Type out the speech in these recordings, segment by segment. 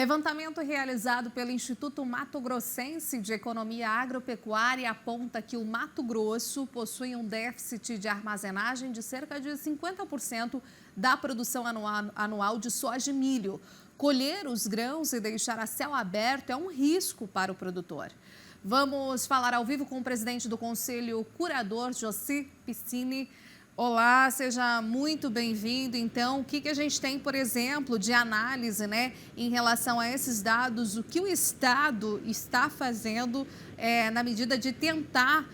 Levantamento realizado pelo Instituto Mato Grossense de Economia Agropecuária aponta que o Mato Grosso possui um déficit de armazenagem de cerca de 50% da produção anual de soja e milho. Colher os grãos e deixar a céu aberto é um risco para o produtor. Vamos falar ao vivo com o presidente do Conselho Curador, Joci Piscini. Olá, seja muito bem-vindo. Então, o que a gente tem, por exemplo, de análise, em relação a esses dados, o que o Estado está fazendo na medida de tentar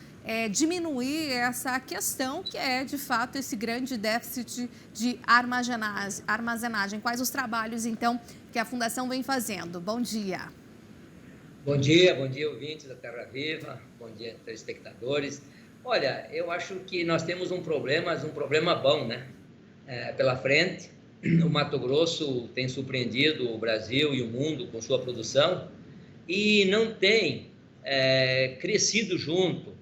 diminuir essa questão que é, de fato, esse grande déficit de armazenagem. Quais os trabalhos, então, que a Fundação vem fazendo? Bom dia. Bom dia, ouvintes da Terra Viva, bom dia, telespectadores. Olha, eu acho que nós temos um problema, mas um problema bom, pela frente. O Mato Grosso tem surpreendido o Brasil e o mundo com sua produção e não tem crescido junto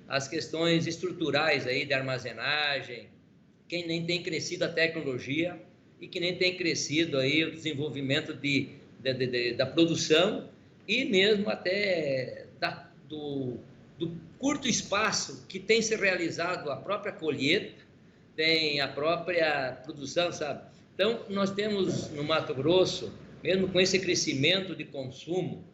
as questões estruturais aí de armazenagem, que nem tem crescido a tecnologia e que nem tem crescido aí o desenvolvimento da produção e mesmo até do curto espaço que tem se realizado a própria colheita, tem a própria produção, sabe? Então, nós temos no Mato Grosso, mesmo com esse crescimento de consumo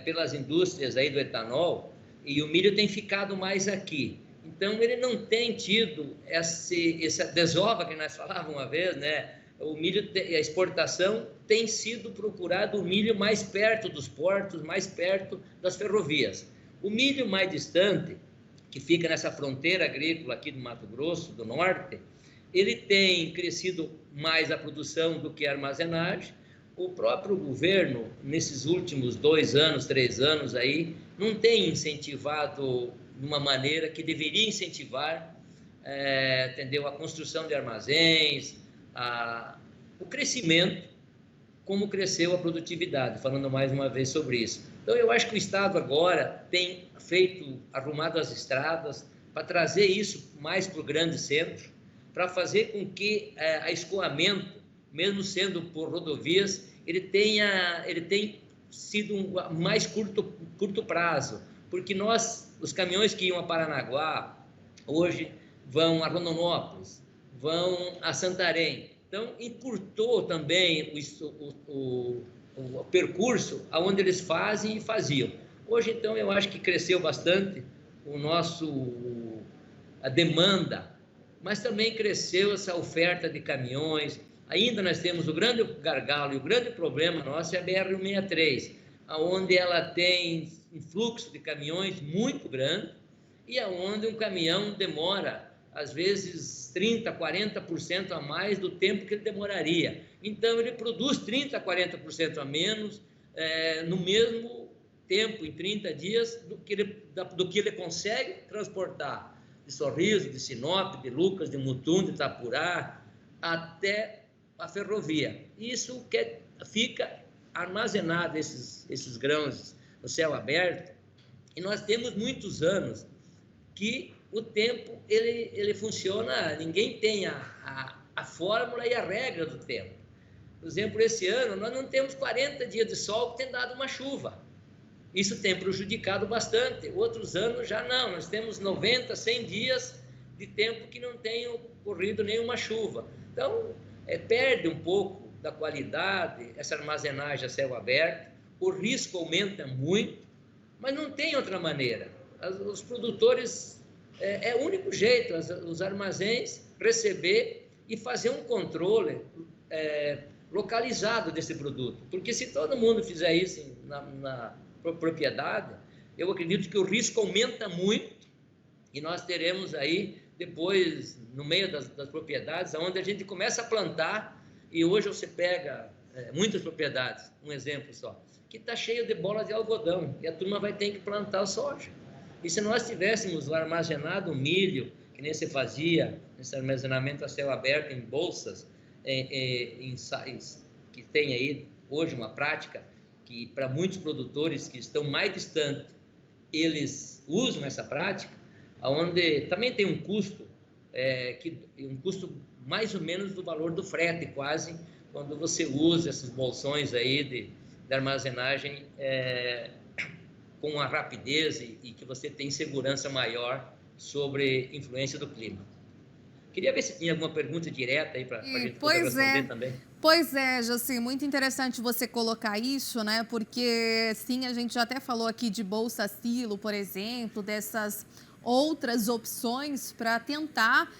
pelas indústrias aí do etanol, e o milho tem ficado mais aqui. Então, ele não tem tido essa desova que nós falávamos uma vez, O milho, a exportação tem sido procurado o milho mais perto dos portos, mais perto das ferrovias. O milho mais distante, que fica nessa fronteira agrícola aqui do Mato Grosso, do norte, ele tem crescido mais a produção do que a armazenagem. O próprio governo, nesses últimos 2 anos, 3 anos aí, não tem incentivado de uma maneira que deveria incentivar, entendeu? A construção de armazéns, o crescimento, como cresceu a produtividade, falando mais uma vez sobre isso. Então, eu acho que o Estado agora tem arrumado as estradas para trazer isso mais para o grande centro, para fazer com que a escoamento, mesmo sendo por rodovias, ele tem sido mais curto prazo, porque os caminhões que iam a Paranaguá, hoje vão a Rondonópolis, vão a Santarém. Então, encurtou também o percurso aonde eles fazem e faziam. Hoje, então, eu acho que cresceu bastante a demanda, mas também cresceu essa oferta de caminhões. Ainda nós temos o grande gargalo e o grande problema nosso é a BR-163, onde ela tem um fluxo de caminhões muito grande e aonde um caminhão demora às vezes 30%, 40% a mais do tempo que ele demoraria. Então, ele produz 30%, 40% a menos no mesmo tempo, em 30 dias, do que ele consegue transportar de Sorriso, de Sinop, de Lucas, de Mutum, de Itapurá, até a ferrovia. Isso fica armazenado, esses grãos no céu aberto, e nós temos muitos anos que o tempo ele funciona, ninguém tem a fórmula e a regra do tempo. Por exemplo, esse ano nós não temos 40 dias de sol que tem dado uma chuva. Isso tem prejudicado bastante. Outros anos já não, nós temos 90, 100 dias de tempo que não tem ocorrido nenhuma chuva. Então, perde um pouco da qualidade, essa armazenagem a céu aberto, o risco aumenta muito, mas não tem outra maneira. Os produtores... É o único jeito, os armazéns receber e fazer um controle localizado desse produto. Porque se todo mundo fizer isso na propriedade, eu acredito que o risco aumenta muito e nós teremos aí, depois, no meio das propriedades, onde a gente começa a plantar, e hoje você pega muitas propriedades, um exemplo só, que está cheio de bola de algodão, e a turma vai ter que plantar soja. E se nós tivéssemos armazenado o milho, que nem se fazia, esse armazenamento a céu aberto em bolsas, que tem aí hoje uma prática que para muitos produtores que estão mais distantes, eles usam essa prática, onde também tem um custo, um custo mais ou menos do valor do frete quase, quando você usa esses bolsões aí da armazenagem com a rapidez e que você tem segurança maior sobre influência do clima. Queria ver se tinha alguma pergunta direta aí para a gente poder responder também. Pois é, Jaci, muito interessante você colocar isso, né? Porque, sim, a gente já até falou aqui de Bolsa Silo, por exemplo, dessas outras opções para tentar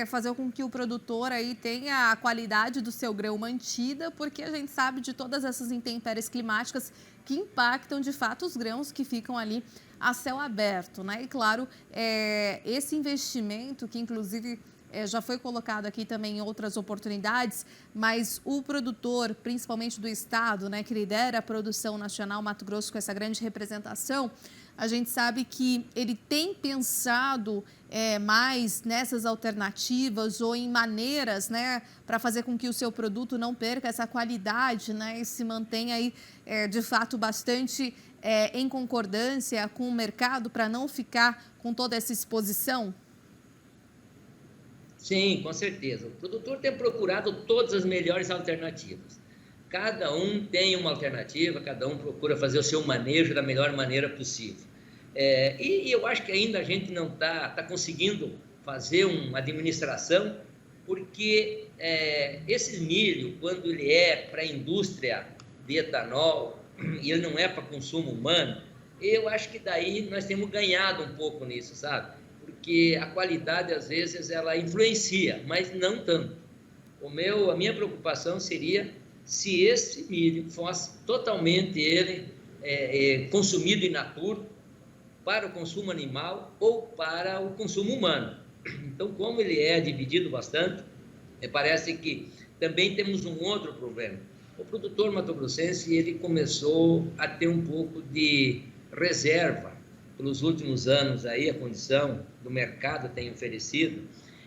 fazer com que o produtor aí tenha a qualidade do seu grão mantida, porque a gente sabe de todas essas intempéries climáticas que impactam, de fato, os grãos que ficam ali a céu aberto, né? E, claro, esse investimento que, inclusive, já foi colocado aqui também em outras oportunidades, mas o produtor, principalmente do estado, né, que lidera a produção nacional, Mato Grosso, com essa grande representação, a gente sabe que ele tem pensado mais nessas alternativas ou em maneiras, né, para fazer com que o seu produto não perca essa qualidade, né, e se mantenha aí, de fato, bastante em concordância com o mercado para não ficar com toda essa exposição? Sim, com certeza. O produtor tem procurado todas as melhores alternativas. Cada um tem uma alternativa, cada um procura fazer o seu manejo da melhor maneira possível. E eu acho que ainda a gente não está conseguindo fazer uma administração, porque esse milho, quando ele é para a indústria de etanol e ele não é para consumo humano, eu acho que daí nós temos ganhado um pouco nisso, sabe? Porque a qualidade, às vezes, ela influencia, mas não tanto. A minha preocupação seria se esse milho fosse totalmente consumido in natura para o consumo animal ou para o consumo humano. Então, como ele é dividido bastante, parece que também temos um outro problema. O produtor mato-grossense, ele começou a ter um pouco de reserva pelos últimos anos, aí a condição do mercado tem oferecido,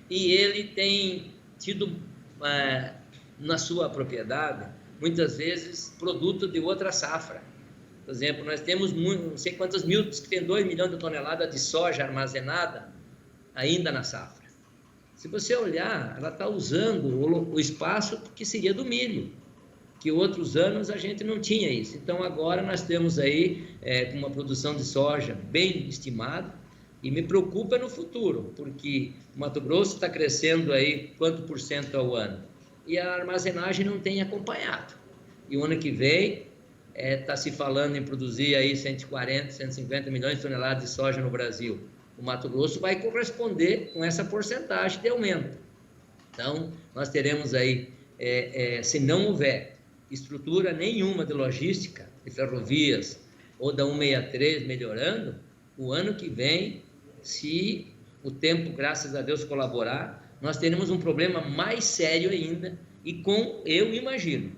e ele tem tido na sua propriedade, muitas vezes, produto de outra safra. Por exemplo, nós temos não sei quantas mil, que tem 2 milhões de toneladas de soja armazenada ainda na safra. Se você olhar, ela está usando o espaço que seria do milho, que outros anos a gente não tinha isso. Então, agora nós temos aí uma produção de soja bem estimada e me preocupa no futuro, porque o Mato Grosso está crescendo aí quanto por cento ao ano? E a armazenagem não tem acompanhado. E o ano que vem está se falando em produzir aí 140, 150 milhões de toneladas de soja no Brasil. O Mato Grosso vai corresponder com essa porcentagem de aumento. Então, nós teremos aí, se não houver estrutura nenhuma de logística, de ferrovias ou da 163 melhorando, o ano que vem, se o tempo, graças a Deus, colaborar, nós teremos um problema mais sério ainda e eu imagino,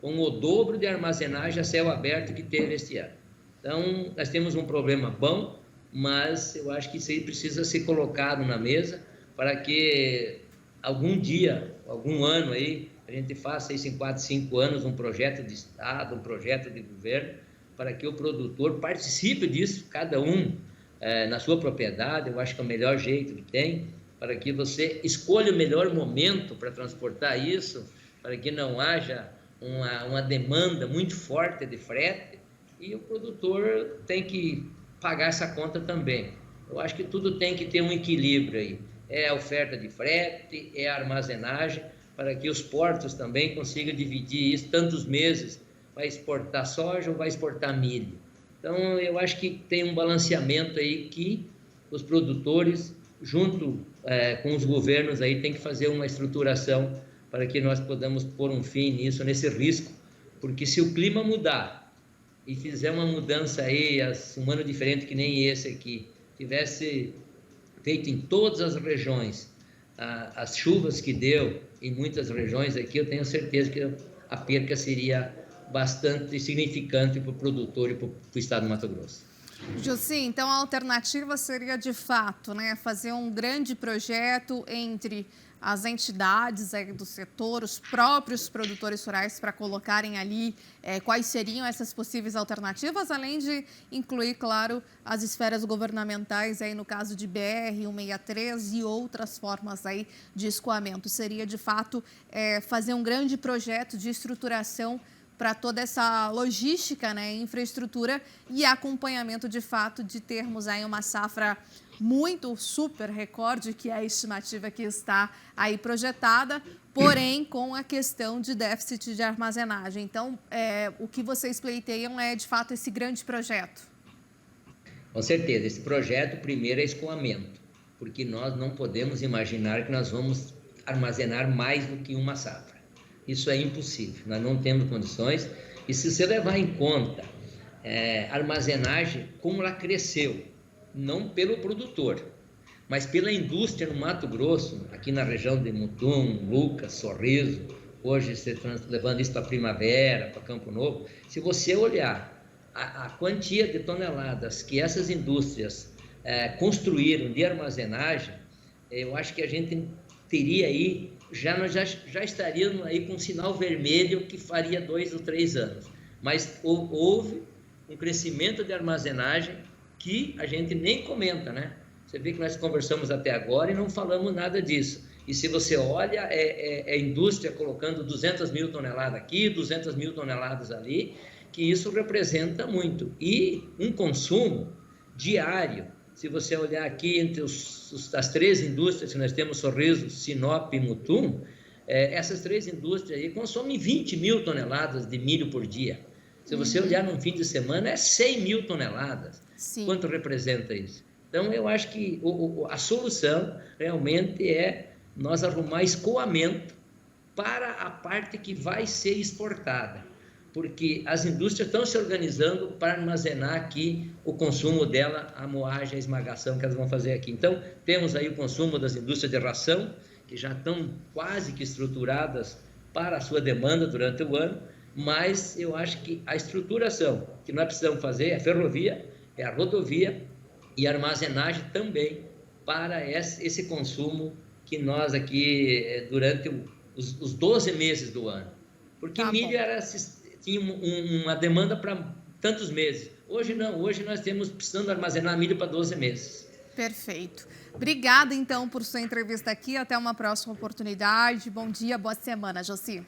com o dobro de armazenagem a céu aberto que teve este ano. Então, nós temos um problema bom, mas eu acho que isso aí precisa ser colocado na mesa para que algum dia, algum ano aí, a gente faça isso em 4, 5 anos, um projeto de Estado, um projeto de governo, para que o produtor participe disso, cada um na sua propriedade. Eu acho que é o melhor jeito que tem, para que você escolha o melhor momento para transportar isso, para que não haja uma demanda muito forte de frete, e o produtor tem que pagar essa conta também. Eu acho que tudo tem que ter um equilíbrio aí. É a oferta de frete, é a armazenagem, para que os portos também consigam dividir isso, tantos meses vai exportar soja ou vai exportar milho. Então, eu acho que tem um balanceamento aí que os produtores, junto com os governos, aí tem que fazer uma estruturação para que nós podamos pôr um fim nisso, nesse risco, porque se o clima mudar e fizer uma mudança aí, um ano diferente que nem esse aqui, tivesse feito em todas as regiões, as chuvas que deu em muitas regiões aqui, eu tenho certeza que a perca seria bastante significante para o produtor e para o estado do Mato Grosso. Jussi, então a alternativa seria, de fato, né, fazer um grande projeto entre as entidades do setor, os próprios produtores rurais, para colocarem ali quais seriam essas possíveis alternativas, além de incluir, claro, as esferas governamentais, aí no caso de BR-163 e outras formas aí de escoamento. Seria, de fato, fazer um grande projeto de estruturação para toda essa logística, né, infraestrutura e acompanhamento de fato de termos aí uma safra muito super recorde, que é a estimativa que está aí projetada, porém com a questão de déficit de armazenagem. Então, o que vocês pleiteiam é de fato esse grande projeto. Com certeza, esse projeto primeiro é escoamento, porque nós não podemos imaginar que nós vamos armazenar mais do que uma safra. Isso é impossível, nós não temos condições. E se você levar em conta a armazenagem, como ela cresceu, não pelo produtor, mas pela indústria no Mato Grosso, aqui na região de Mutum, Lucas, Sorriso, hoje você está levando isso para Primavera, para Campo Novo. Se você olhar a quantia de toneladas que essas indústrias construíram de armazenagem, eu acho que a gente teria aí, nós já estaríamos aí com um sinal vermelho que faria 2 ou 3 anos. Mas houve um crescimento de armazenagem que a gente nem comenta, né? Você vê que nós conversamos até agora e não falamos nada disso. E se você olha, a indústria colocando 200 mil toneladas aqui, 200 mil toneladas ali, que isso representa muito. E um consumo diário. Se você olhar aqui entre as 3 indústrias que nós temos, Sorriso, Sinop e Mutum, essas 3 indústrias aí consomem 20 mil toneladas de milho por dia. Se você olhar num fim de semana, é 100 mil toneladas. Sim. Quanto representa isso? Então, eu acho que a solução realmente é nós arrumar escoamento para a parte que vai ser exportada, porque as indústrias estão se organizando para armazenar aqui o consumo dela, a moagem, a esmagação que elas vão fazer aqui. Então, temos aí o consumo das indústrias de ração, que já estão quase que estruturadas para a sua demanda durante o ano, mas eu acho que a estruturação que nós precisamos fazer é a ferrovia, é a rodovia e a armazenagem também para esse consumo que nós aqui, durante os 12 meses do ano. Porque milho tinha uma demanda para tantos meses. Hoje não, hoje nós temos precisando armazenar milho para 12 meses. Perfeito. Obrigada, então, por sua entrevista aqui. Até uma próxima oportunidade. Bom dia, boa semana, Josi.